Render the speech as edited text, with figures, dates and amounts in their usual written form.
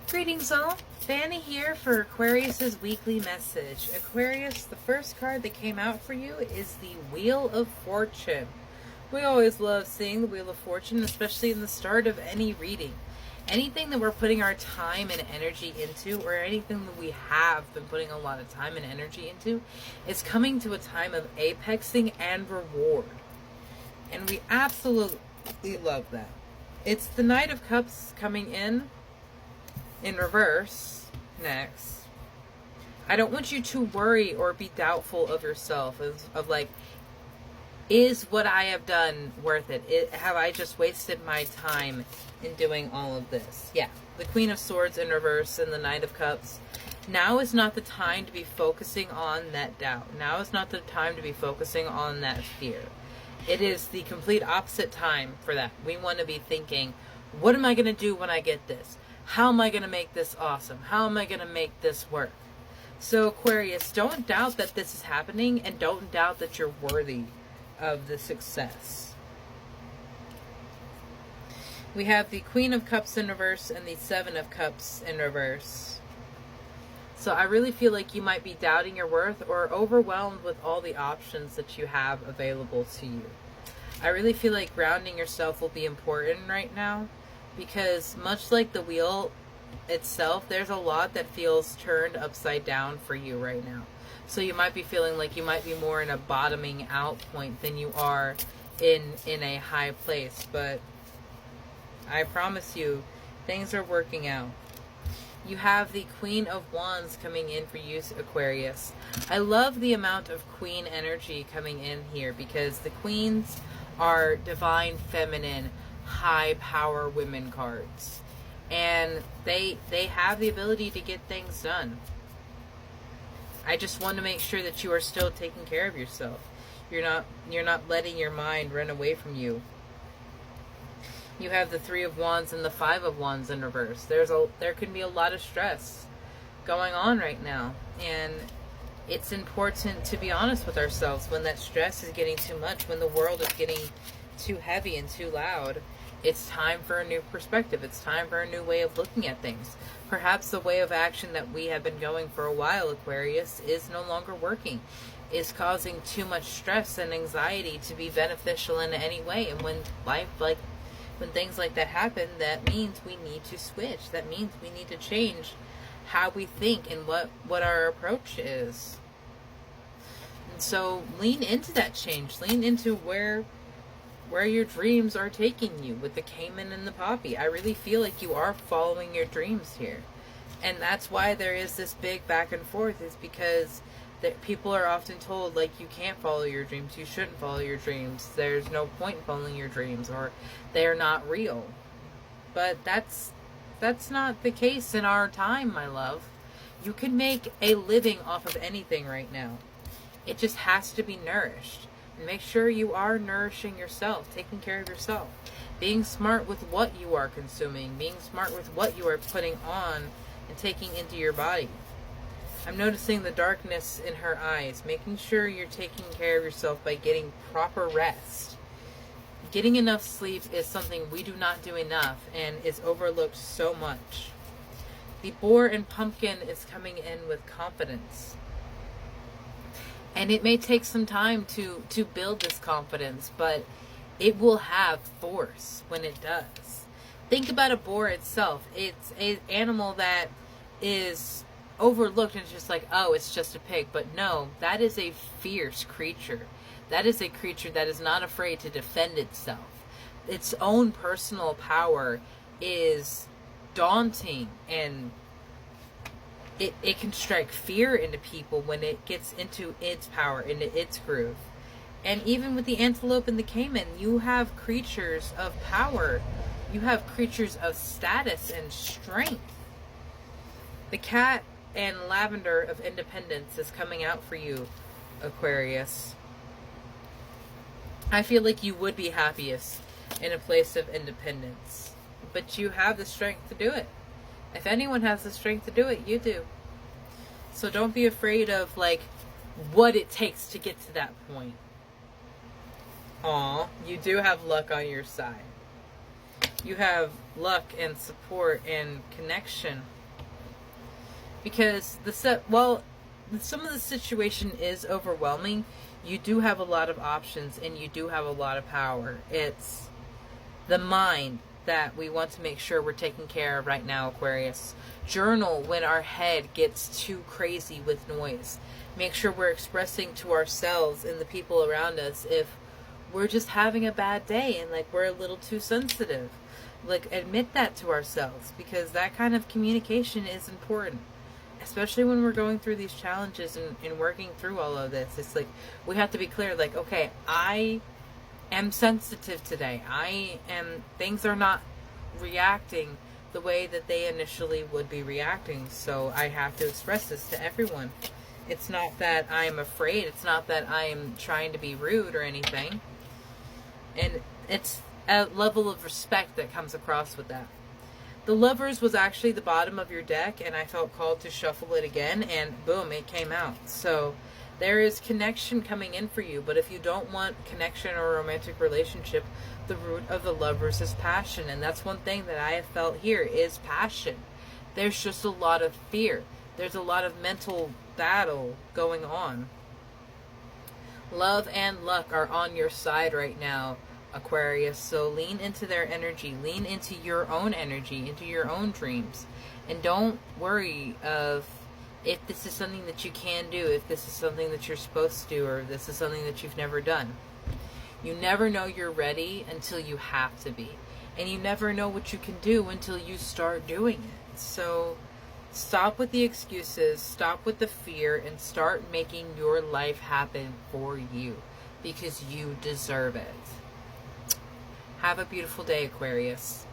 Greetings all, Fanny here for Aquarius's weekly message. Aquarius, the first card that came out for you is the Wheel of Fortune. We always love seeing the Wheel of Fortune, especially in the start of any reading. Anything that we're putting our time and energy into, or anything that we have been putting a lot of time and energy into, is coming to a time of apexing and reward. And we absolutely love that. It's the Knight of Cups coming in reverse next. I don't want you to worry or be doubtful of yourself, of like, is what I have done worth it? Have I just wasted my time in doing all of this? Yeah, the Queen of Swords in reverse and the Knight of Cups. Now is not the time to be focusing on that doubt. Now is not the time to be focusing on that fear. It is the complete opposite time for that. We want to be thinking, what am I going to do when I get this? How am I going to make this awesome? How am I going to make this work? So Aquarius, don't doubt that this is happening, and don't doubt that you're worthy of the success. We have the Queen of Cups in reverse and the Seven of Cups in reverse. So I really feel like you might be doubting your worth or overwhelmed with all the options that you have available to you. I really feel like grounding yourself will be important right now, because much like the wheel itself, there's a lot that feels turned upside down for you right now. So you might be feeling like you might be more in a bottoming out point than you are in a high place. But I promise you, things are working out. You have the Queen of Wands coming in for you, Aquarius. I love the amount of queen energy coming in here, because the queens are divine feminine, high power women cards, and they have the ability to get things done. I just want to make sure that you are still taking care of yourself. You're not letting your mind run away from you. You have the Three of Wands and the Five of Wands in reverse. There can be a lot of stress going on right now, and it's important to be honest with ourselves when that stress is getting too much, when the world is getting too heavy and too loud. It's time for a new perspective. It's time for a new way of looking at things. Perhaps the way of action that we have been going for a while, Aquarius, is no longer working. Is causing too much stress and anxiety to be beneficial in any way. And when things like that happen, that means we need to switch. That means we need to change how we think and what our approach is. And so lean into that change. Lean into where your dreams are taking you with the Cayman and the Poppy. I really feel like you are following your dreams here. And that's why there is this big back and forth, is because people are often told, like, you can't follow your dreams, you shouldn't follow your dreams, there's no point in following your dreams, or they're not real. But that's not the case in our time, my love. You can make a living off of anything right now. It just has to be nourished. Make sure you are nourishing yourself, taking care of yourself, being smart with what you are consuming, being smart with what you are putting on and taking into your body. I'm noticing the darkness in her eyes, making sure you're taking care of yourself by getting proper rest. Getting enough sleep is something we do not do enough and is overlooked so much. The Boar and Pumpkin is coming in with confidence. And it may take some time to build this confidence, but it will have force when it does. Think about a boar itself. It's an animal that is overlooked and it's just like, oh, it's just a pig. But no, that is a fierce creature. That is a creature that is not afraid to defend itself. Its own personal power is daunting, and it can strike fear into people when it gets into its power, into its groove. And even with the antelope and the caiman, you have creatures of power. You have creatures of status and strength. The Cat and Lavender of Independence is coming out for you, Aquarius. I feel like you would be happiest in a place of independence, but you have the strength to do it. If anyone has the strength to do it, you do. So don't be afraid of, like, what it takes to get to that point. Aw, you do have luck on your side. You have luck and support and connection Because some of the situation is overwhelming. You do have a lot of options and you do have a lot of power. It's the mind that we want to make sure we're taking care of right now, Aquarius. Journal when our head gets too crazy with noise. Make sure we're expressing to ourselves and the people around us if we're just having a bad day and like we're a little too sensitive. Like, admit that to ourselves, because that kind of communication is important, especially when we're going through these challenges and working through all of this. It's like we have to be clear, like, okay, I am sensitive today. Things are not reacting the way that they initially would be reacting, so I have to express this to everyone. It's not that I'm afraid, it's not that I'm trying to be rude or anything, and it's a level of respect that comes across with that. The Lovers was actually the bottom of your deck, and I felt called to shuffle it again, and boom, it came out. So there is connection coming in for you, but if you don't want connection or a romantic relationship, the root of the Lovers is passion, and that's one thing that I have felt here is passion. There's just a lot of fear. There's a lot of mental battle going on. Love and luck are on your side right now, Aquarius. So lean into their energy, lean into your own energy, into your own dreams, and don't worry of if this is something that you can do, if this is something that you're supposed to do, or if this is something that you've never done. You never know you're ready until you have to be, and you never know what you can do until you start doing it. So stop with the excuses, stop with the fear, and start making your life happen for you, because you deserve it. Have a beautiful day, Aquarius.